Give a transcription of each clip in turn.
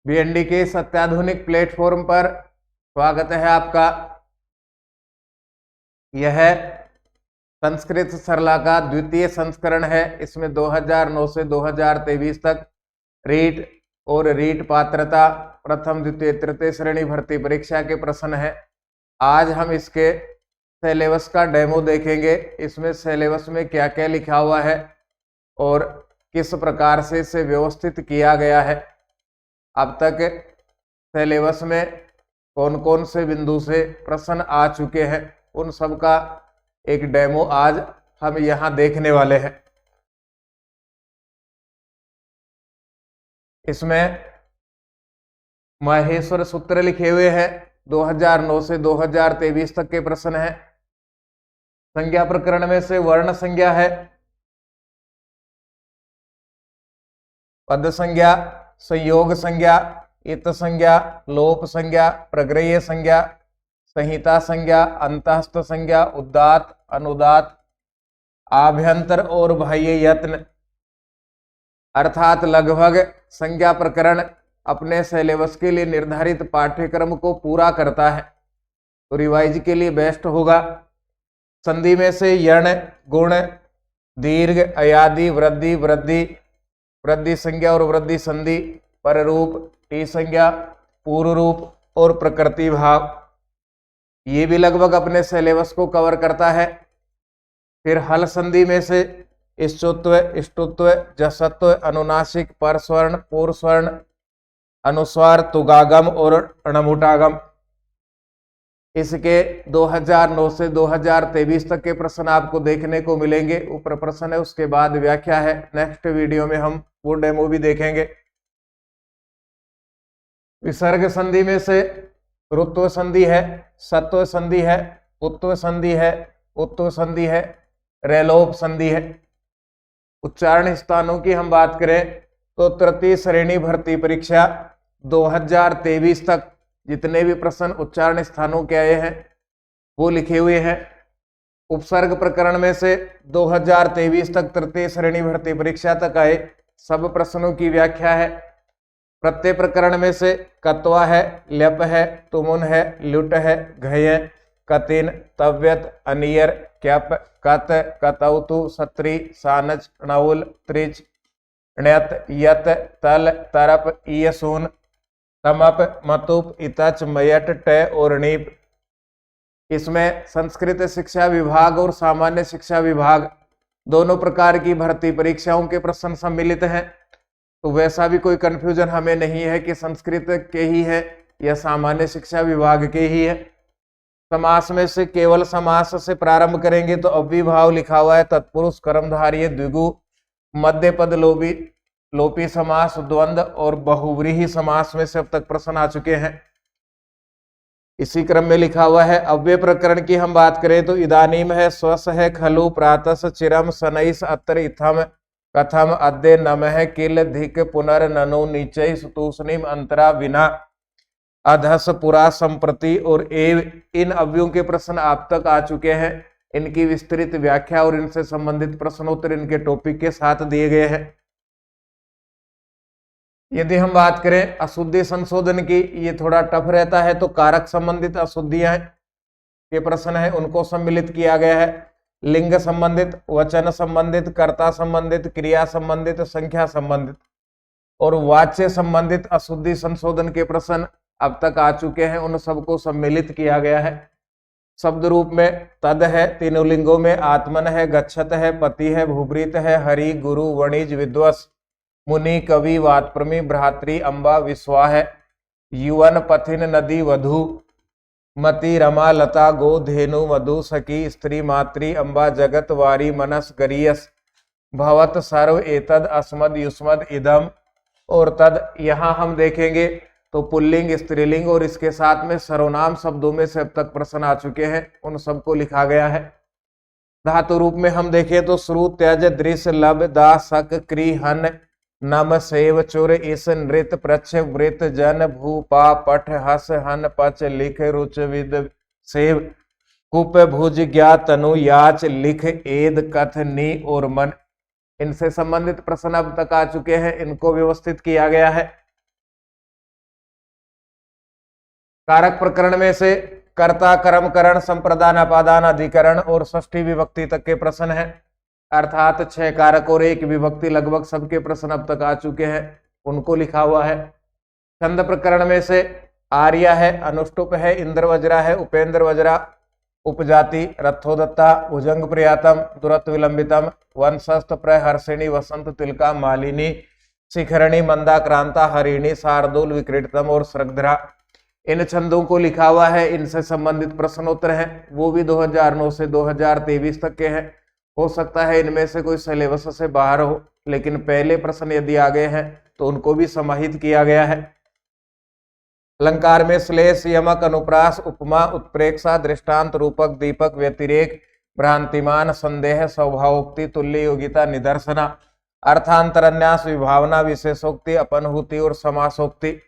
वीएनडी के इस अत्याधुनिक प्लेटफॉर्म पर स्वागत है आपका। यह संस्कृत सरला का द्वितीय संस्करण है। इसमें 2009 से 2023 तक रीट और रीट पात्रता प्रथम द्वितीय तृतीय श्रेणी भर्ती परीक्षा के प्रश्न है। आज हम इसके सिलेबस का डेमो देखेंगे। इसमें सिलेबस में क्या क्या लिखा हुआ है और किस प्रकार से इसे व्यवस्थित किया गया है। अब तक सिलेबस में कौन कौन से बिंदु से प्रश्न आ चुके हैं, उन सब का एक डेमो आज हम यहां देखने वाले हैं। इसमें माहेश्वर सूत्र लिखे हुए हैं। 2009 से 2023 तक के प्रश्न हैं। संज्ञा प्रकरण में से वर्ण संज्ञा है, पद संज्ञा, संयोग संज्ञा, इत संज्ञा, लोप संज्ञा, प्रग्रह्य संज्ञा, संहिता संज्ञा, अंतःस्थ संज्ञा, उदात्त, अनुदात्त, आभ्यंतर और बाह्य यत्न, अर्थात लगभग संज्ञा प्रकरण अपने सिलेबस के लिए निर्धारित पाठ्यक्रम को पूरा करता है, तो रिवाइज के लिए बेस्ट होगा। संधि में से यण, गुण, दीर्घ, अयादि, वृद्धि, वृद्धि संज्ञा और वृद्धि संधि, पररूप, टी संज्ञा, पूर्व रूप और प्रकृति भाव, ये भी लगभग अपने सिलेबस को कवर करता है। फिर हल संधि में से इष्टुत्व, इष्टुत्व, जसत्व, अनुनासिक, परस्वर्ण, पूर्वस्वर्ण, अनुस्वार, तुगागम और अणमुटागम, इसके 2009 से 2023 तक के प्रश्न आपको देखने को मिलेंगे। ऊपर प्रश्न है, उसके बाद व्याख्या है। नेक्स्ट वीडियो में हम वो डेमो भी देखेंगे। विसर्ग संधि में से ऋत्व संधि है, सत्व संधि है, उत्व संधि है, उत्व संधि है, रेलोप संधि है। उच्चारण स्थानों की हम बात करें तो तृतीय श्रेणी भर्ती परीक्षा 2023 तक जितने भी प्रश्न उच्चारण स्थानों के आए हैं वो लिखे हुए हैं। उपसर्ग प्रकरण में से 2023 तक तृतीय श्रेणी भर्ती परीक्षा तक आए सब प्रश्नों की व्याख्या है। प्रत्यय प्रकरण में से कत्वा है, ल्यप है, तुमुन है, लुट है, घय, कतिन, तव्यत, अनियर, क्यप, कत, कतौतु, सत्री, सानच, णौल, त्रिच, ण्यत, यत, तल, तरप, ईयसून, तमप, मतुप, इतच, मयट, ट और णीप। इसमें संस्कृत शिक्षा विभाग और सामान्य शिक्षा विभाग दोनों प्रकार की भर्ती परीक्षाओं के प्रश्न सम्मिलित हैं, तो वैसा भी कोई कंफ्यूजन हमें नहीं है कि संस्कृत के ही है या सामान्य शिक्षा विभाग के ही है। समास में से केवल समास से प्रारंभ करेंगे तो अव्ययभाव लिखा हुआ है, तत्पुरुष, कर्मधारय, द्विगु, मध्य पद, लोपी समास, द्वंद्व और बहुव्रीहि समास में से अब तक प्रश्न आ चुके हैं। इसी क्रम में लिखा हुआ है। अव्यय प्रकरण की हम बात करें तो इदानीम है, स्वस है, खलु, प्रातस, चिरम, शनैस, अत्र, इथम, कथम, अद्य, नमः, किल, धिक, पुनर, ननु, नीचै, तूष्णीम, अंतरा, विना, अधस, पुरा, संप्रति और एव, इन अव्ययों के प्रश्न आप तक आ चुके हैं। इनकी विस्तृत व्याख्या और इनसे संबंधित प्रश्नोत्तर इनके टॉपिक के साथ दिए गए हैं। यदि हम बात करें अशुद्धि संशोधन की, ये थोड़ा टफ रहता है, तो कारक संबंधित अशुद्धियां के प्रश्न है उनको सम्मिलित किया गया है। लिंग संबंधित, वचन संबंधित, कर्ता संबंधित, क्रिया संबंधित, संख्या संबंधित और वाच्य संबंधित अशुद्धि संशोधन के प्रश्न अब तक आ चुके हैं, उन सबको सम्मिलित किया गया है। शब्द रूप में तद है, तीनों लिंगों में आत्मन है, गच्छत है, पति है, भूभृत है, हरि, गुरु, वणिज, विद्वस, मुनि, कवि, वात्प्रमी, भ्रातृ, अम्बा, विश्वा है, युवन, पथिन, नदी, वधु, मति, रमा, लता, गो, धेनु, मधु, सखी, स्त्री, मातृ, अम्बा, जगत, वारी, मनस, गरीयस, भवत, सर्व, एतद, अस्मद, युष्मद, इदम और तद। यहाँ हम देखेंगे तो पुल्लिंग, स्त्रीलिंग और इसके साथ में सर्वनाम शब्दों में से अब तक प्रश्न आ चुके हैं, उन सबको लिखा गया है। धातु रूप में हम देखें तो श्रु, त्यज, दृश्य, लब, दा, शक, क्री, हन, नम, सेव, चुर, इस, नृत, प्रच्छ, वृत, जन, भू, पा, पठ, हस, हन, पच, लिख, रुच, विद, सेव, कुप, भुज, ज्ञा, तनु, याच, लिख, एद, कथ, नी और मन, इनसे संबंधित प्रश्न अब तक आ चुके हैं, इनको व्यवस्थित किया गया है। कारक प्रकरण में से कर्ता, कर्म, करण, संप्रदान, अपादान, अधिकरण और षष्ठी विभक्ति तक के प्रश्न हैं। अर्थात 6 कारक और 1 विभक्ति लगभग सबके प्रश्न अब तक आ चुके हैं, उनको लिखा हुआ है। छंद प्रकरण में से आर्या है, अनुष्टुप है, इंद्र वज्रा है, उपेंद्र वज्रा, उपजाति, रथोदत्ता, भुजंग प्रियातम, दुरत विलंबितम, वंशस्थ, प्रहर्षिणी, वसंत, तिलका, मालिनी, शिखरणी, मंदाक्रांता, हरिणी, शार्दूल, विक्रीडतम और श्रगधरा। इन छंदों को लिखा हुआ है, इनसे संबंधित प्रश्नोत्तर हैं, वो भी 2009 से 2023 तक के हैं। हो सकता है इनमें से कोई सिलेबस से बाहर हो, लेकिन पहले प्रश्न यदि आ गए हैं तो उनको भी समाहित किया गया है। अलंकार में श्लेष, यमक, अनुप्रास, उपमा, उत्प्रेक्षा, दृष्टांत, रूपक, दीपक, व्यतिरेक, भ्रांतिमान, संदेह, स्वभावोक्ति, तुल्य योगिता, निदर्शना, अर्थांतरन्यास, विभावना, विशेषोक्ति, अपनहुति और समासोक्ति।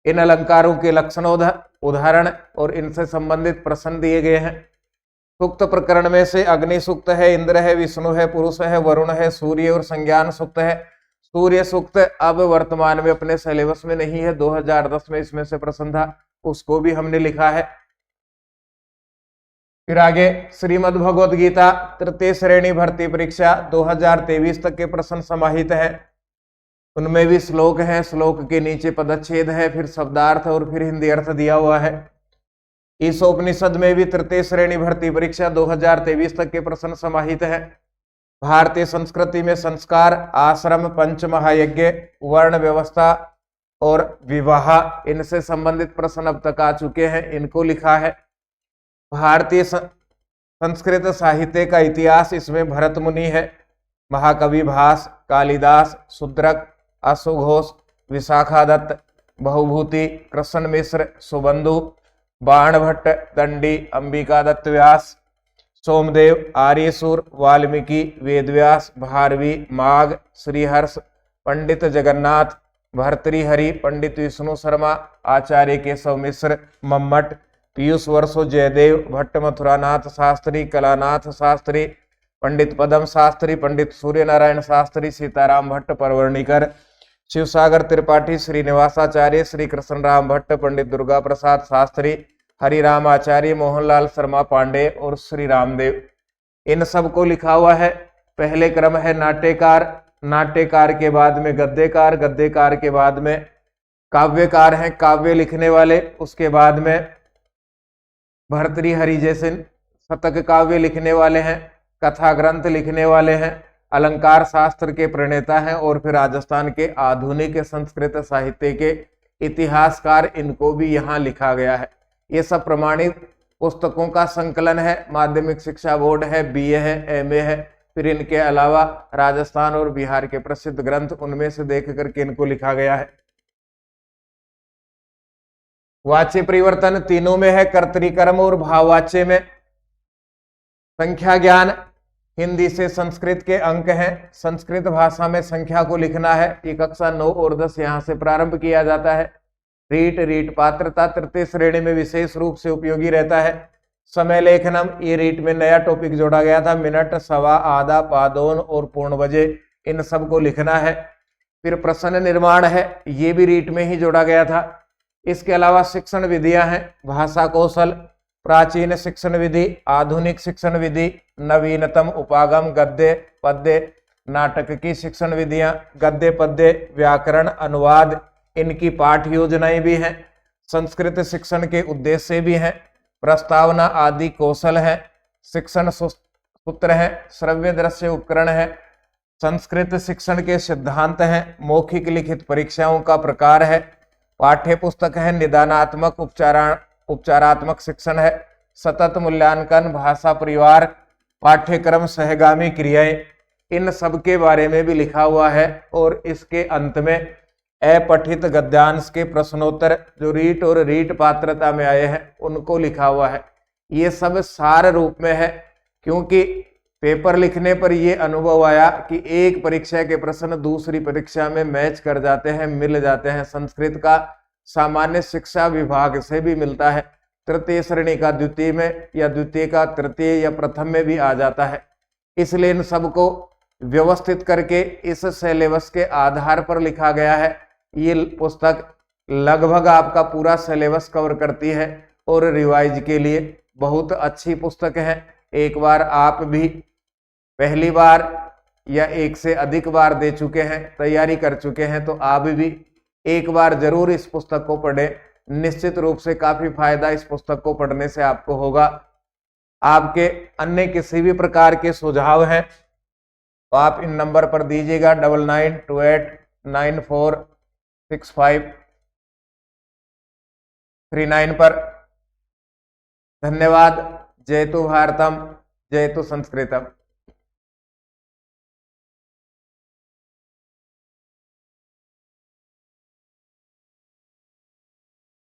इन अलंकारों के लक्षण, उदाहरण और इनसे संबंधित प्रश्न दिए गए हैं। सूक्त प्रकरण में से अग्नि सूक्त है, इंद्र है, विष्णु है, पुरुष है, वरुण है, सूर्य और संज्ञान सूक्त है। सूर्य सूक्त अब वर्तमान में अपने सिलेबस में नहीं है, 2010 में इसमें से प्रश्न था, उसको भी हमने लिखा है। फिर आगे श्रीमद् भगवद गीता तृतीय श्रेणी भर्ती परीक्षा 2023 तक के प्रश्न समाहित है। उनमें भी श्लोक हैं, श्लोक के नीचे पदच्छेद है, फिर शब्दार्थ और फिर हिंदी अर्थ दिया हुआ है। ईशोपनिषद में भी तृतीय श्रेणी भर्ती परीक्षा 2023 तक के प्रश्न समाहित है। भारतीय संस्कृति में संस्कार, आश्रम, पंच महायज्ञ, वर्ण व्यवस्था और विवाह, इनसे संबंधित प्रश्न अब तक आ चुके हैं, इनको लिखा है। भारतीय संस्कृत साहित्य का इतिहास, इसमें भरत मुनि है, महाकवि भास, कालिदास, शूद्रक, अशुघोष, विशाखादत्त, बहुभूति, कृष्ण मिश्र, सुबंधु, बाणभट्ट, दंडी, अंबिकादत्त व्यास, सोमदेव, आर्यसूर, वाल्मीकि, वेदव्यास, भारवी, माघ, श्रीहर्ष, पंडित जगन्नाथ, भर्तृहरि, पंडित विष्णु शर्मा, आचार्य केशव मिश्र, मम्मट, पीयूष वर्षो, जयदेव, भट्ट मथुरानाथ शास्त्री, कलानाथ शास्त्री, पंडित पदम शास्त्री, पंडित सूर्य नारायण शास्त्री, सीताराम भट्ट, परवर्णिकर, शिवसागर त्रिपाठी, श्रीनिवासाचार्य, श्री कृष्ण राम भट्ट, पंडित दुर्गा प्रसाद शास्त्री, हरिराम आचार्य, मोहनलाल शर्मा पांडे और श्री रामदेव। इन सब को लिखा हुआ है। पहले क्रम है नाट्यकार, नाट्यकार के बाद में गद्यकार, गद्यकार के बाद में काव्यकार हैं, काव्य लिखने वाले, उसके बाद में भर्तृहरि जैसे शतक काव्य लिखने वाले हैं, कथा ग्रंथ लिखने वाले हैं, अलंकार शास्त्र के प्रणेता हैं और फिर राजस्थान के आधुनिक संस्कृत साहित्य के इतिहासकार, इनको भी यहाँ लिखा गया है। ये सब प्रमाणित पुस्तकों का संकलन है। माध्यमिक शिक्षा बोर्ड है, बीए है, एमए है, फिर इनके अलावा राजस्थान और बिहार के प्रसिद्ध ग्रंथ, उनमें से देख करके इनको लिखा गया है। वाच्य परिवर्तन तीनों में है, कर्तृकर्म और भाववाच्य में। संख्या ज्ञान हिंदी से संस्कृत के अंक हैं, संस्कृत भाषा में संख्या को लिखना है। ये कक्षा 9 और 10 यहाँ से प्रारंभ किया जाता है। रीट, रीट पात्रता तृतीय श्रेणी में विशेष रूप से उपयोगी रहता है। समय लेखनम, ये रीट में नया टॉपिक जोड़ा गया था। मिनट, सवा, आधा, पादोन और पूर्ण बजे, इन सब को लिखना है। फिर प्रश्न निर्माण है, ये भी रीट में ही जोड़ा गया था। इसके अलावा शिक्षण विधियां हैं, भाषा कौशल, प्राचीन शिक्षण विधि, आधुनिक शिक्षण विधि, नवीनतम उपागम, गद्य पद्य, नाटक की शिक्षण विधियां, गद्य पद्य, व्याकरण, अनुवाद, इनकी पाठ योजनाएं भी हैं। संस्कृत शिक्षण के उद्देश्य भी हैं, प्रस्तावना आदि कौशल हैं, शिक्षण सूत्र हैं, श्रव्य दृश्य उपकरण है, संस्कृत शिक्षण के सिद्धांत हैं, मौखिक लिखित परीक्षाओं का प्रकार है, पाठ्य पुस्तक है, निदानात्मक उपचारात्मक शिक्षण है, सतत मूल्यांकन, भाषा परिवार, पाठ्यक्रम, सहगामी क्रियाएं, इन सब के बारे में भी लिखा हुआ है। और इसके अंत में अपठित गद्यांश के प्रश्नोत्तर जो रीट और रीट पात्रता में आए हैं उनको लिखा हुआ है। ये सब सार रूप में है, क्योंकि पेपर लिखने पर ये अनुभव आया कि एक परीक्षा के प्रश्न दूसरी परीक्षा में मैच कर जाते हैं, मिल जाते हैं। संस्कृत का सामान्य शिक्षा विभाग से भी मिलता है, तृतीय श्रेणी का द्वितीय में या द्वितीय का तृतीय या प्रथम में भी आ जाता है। इसलिए इन सबको व्यवस्थित करके इस सिलेबस के आधार पर लिखा गया है। ये पुस्तक लगभग आपका पूरा सिलेबस कवर करती है और रिवाइज के लिए बहुत अच्छी पुस्तक है। एक बार आप भी पहली बार या एक से अधिक बार दे चुके हैं, तैयारी कर चुके हैं, तो आप भी एक बार जरूर इस पुस्तक को पढ़ें। निश्चित रूप से काफी फायदा इस पुस्तक को पढ़ने से आपको होगा। आपके अन्य किसी भी प्रकार के सुझाव हैं तो आप इन नंबर पर दीजिएगा 9928946539 पर। धन्यवाद। जय तु भारतम, जय तु संस्कृतम।